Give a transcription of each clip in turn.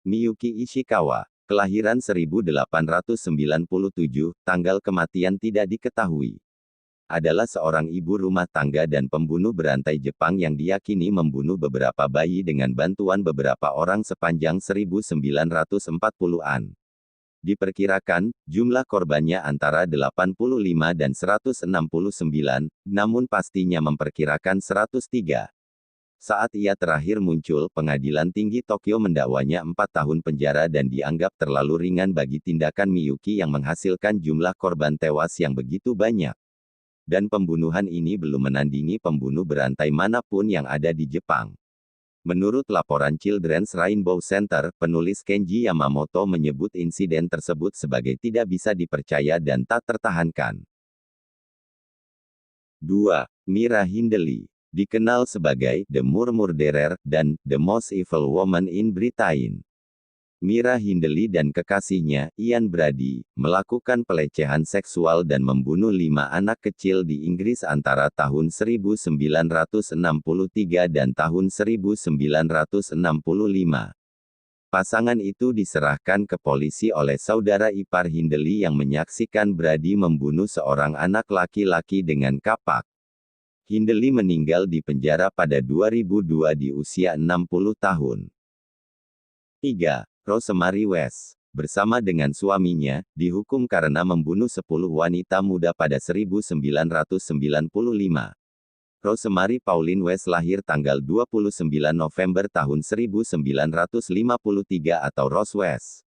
Miyuki Ishikawa, kelahiran 1897, tanggal kematian tidak diketahui. Adalah seorang ibu rumah tangga dan pembunuh berantai Jepang yang diyakini membunuh beberapa bayi dengan bantuan beberapa orang sepanjang 1940-an. Diperkirakan, jumlah korbannya antara 85 dan 169, namun pastinya memperkirakan 103. Saat ia terakhir muncul, Pengadilan Tinggi Tokyo mendakwanya 4 tahun penjara dan dianggap terlalu ringan bagi tindakan Miyuki yang menghasilkan jumlah korban tewas yang begitu banyak. Dan pembunuhan ini belum menandingi pembunuh berantai manapun yang ada di Jepang. Menurut laporan Children's Rainbow Center, penulis Kenji Yamamoto menyebut insiden tersebut sebagai tidak bisa dipercaya dan tak tertahankan. 2. Mira Hindley, dikenal sebagai The Murderer dan The Most Evil Woman in Britain. Mira Hindley dan kekasihnya, Ian Brady, melakukan pelecehan seksual dan membunuh 5 anak kecil di Inggris antara tahun 1963 dan tahun 1965. Pasangan itu diserahkan ke polisi oleh saudara ipar Hindley yang menyaksikan Brady membunuh seorang anak laki-laki dengan kapak. Hindley meninggal di penjara pada 2002 di usia 60 tahun. 3. Rosemary West, bersama dengan suaminya, dihukum karena membunuh 10 wanita muda pada 1995. Rosemary Pauline West lahir tanggal 29 November tahun 1953 atau Rose West.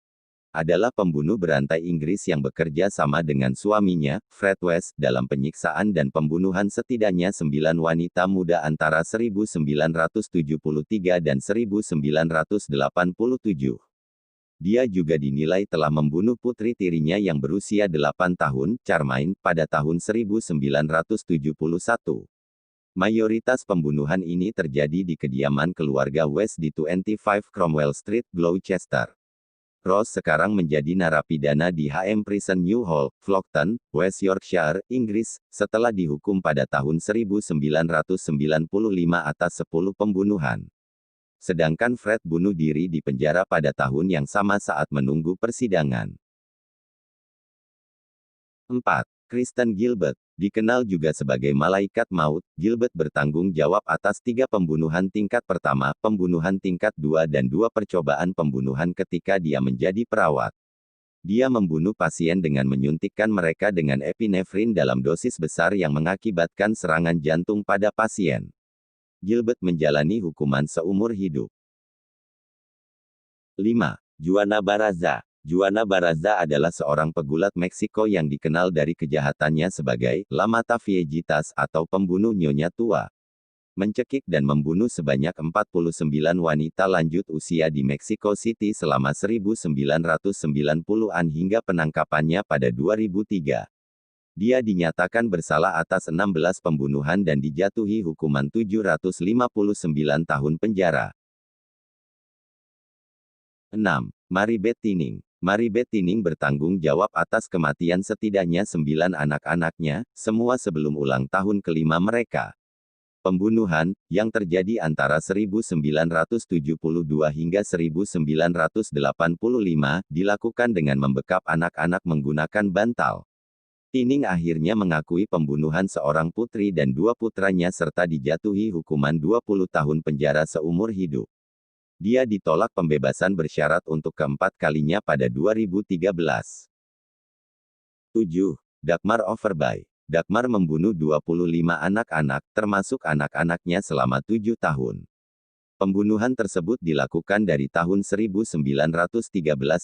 Adalah pembunuh berantai Inggris yang bekerja sama dengan suaminya, Fred West, dalam penyiksaan dan pembunuhan setidaknya 9 wanita muda antara 1973 dan 1987. Dia juga dinilai telah membunuh putri tirinya yang berusia 8 tahun, Charmaine, pada tahun 1971. Mayoritas pembunuhan ini terjadi di kediaman keluarga West di 25 Cromwell Street, Gloucester. Ross sekarang menjadi narapidana di HM Prison New Hall, Flockton, West Yorkshire, Inggris, setelah dihukum pada tahun 1995 atas 10 pembunuhan. Sedangkan Fred bunuh diri di penjara pada tahun yang sama saat menunggu persidangan. 4. Kristen Gilbert, dikenal juga sebagai Malaikat Maut, Gilbert bertanggung jawab atas 3 pembunuhan tingkat pertama, pembunuhan tingkat 2 dan 2 percobaan pembunuhan ketika dia menjadi perawat. Dia membunuh pasien dengan menyuntikkan mereka dengan epinefrin dalam dosis besar yang mengakibatkan serangan jantung pada pasien. Gilbert menjalani hukuman seumur hidup. 5. Juana Barraza. Juana Barraza adalah seorang pegulat Meksiko yang dikenal dari kejahatannya sebagai La Mata Viejitas atau pembunuh nyonya tua. Mencekik dan membunuh sebanyak 49 wanita lanjut usia di Mexico City selama 1990-an hingga penangkapannya pada 2003. Dia dinyatakan bersalah atas 16 pembunuhan dan dijatuhi hukuman 759 tahun penjara. 6. Maribeth Tining. Maribeth Tining bertanggung jawab atas kematian setidaknya 9 anak-anaknya, semua sebelum ulang tahun kelima mereka. Pembunuhan, yang terjadi antara 1972 hingga 1985, dilakukan dengan membekap anak-anak menggunakan bantal. Tining akhirnya mengakui pembunuhan seorang putri dan 2 putranya serta dijatuhi hukuman 20 tahun penjara seumur hidup. Dia ditolak pembebasan bersyarat untuk keempat kalinya pada 2013. 7. Dagmar Overby. Dagmar membunuh 25 anak-anak, termasuk anak-anaknya selama 7 tahun. Pembunuhan tersebut dilakukan dari tahun 1913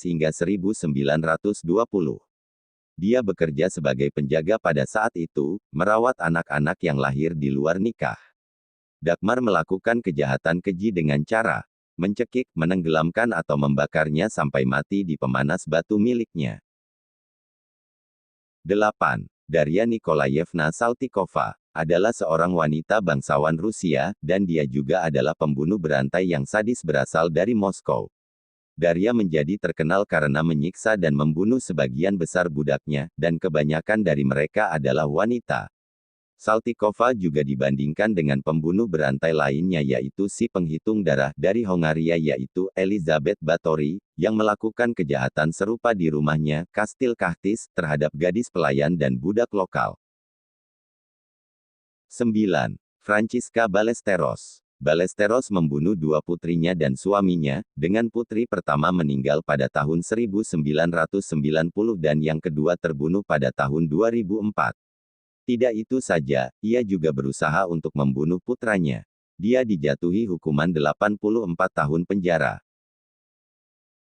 hingga 1920. Dia bekerja sebagai penjaga pada saat itu, merawat anak-anak yang lahir di luar nikah. Dagmar melakukan kejahatan keji dengan cara mencekik, menenggelamkan atau membakarnya sampai mati di pemanas batu miliknya. 8. Daria Nikolayevna Saltykova adalah seorang wanita bangsawan Rusia, dan dia juga adalah pembunuh berantai yang sadis berasal dari Moskow. Daria menjadi terkenal karena menyiksa dan membunuh sebagian besar budaknya, dan kebanyakan dari mereka adalah wanita. Saltykova juga dibandingkan dengan pembunuh berantai lainnya yaitu si penghitung darah dari Hongaria yaitu Elizabeth Báthory, yang melakukan kejahatan serupa di rumahnya, Kastil Kahtis, terhadap gadis pelayan dan budak lokal. 9. Francisca Ballesteros. Ballesteros membunuh 2 putrinya dan suaminya, dengan putri pertama meninggal pada tahun 1990 dan yang kedua terbunuh pada tahun 2004. Tidak itu saja, ia juga berusaha untuk membunuh putranya. Dia dijatuhi hukuman 84 tahun penjara.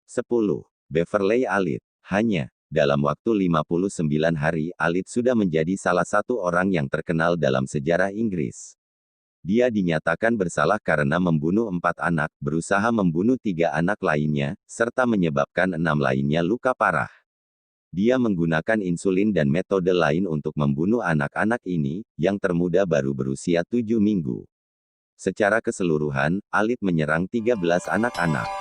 10. Beverly Alit. Hanya dalam waktu 59 hari, Alit sudah menjadi salah satu orang yang terkenal dalam sejarah Inggris. Dia dinyatakan bersalah karena membunuh 4 anak, berusaha membunuh 3 anak lainnya, serta menyebabkan 6 lainnya luka parah. Dia menggunakan insulin dan metode lain untuk membunuh anak-anak ini, yang termuda baru berusia 7 minggu. Secara keseluruhan, Alit menyerang 13 anak-anak.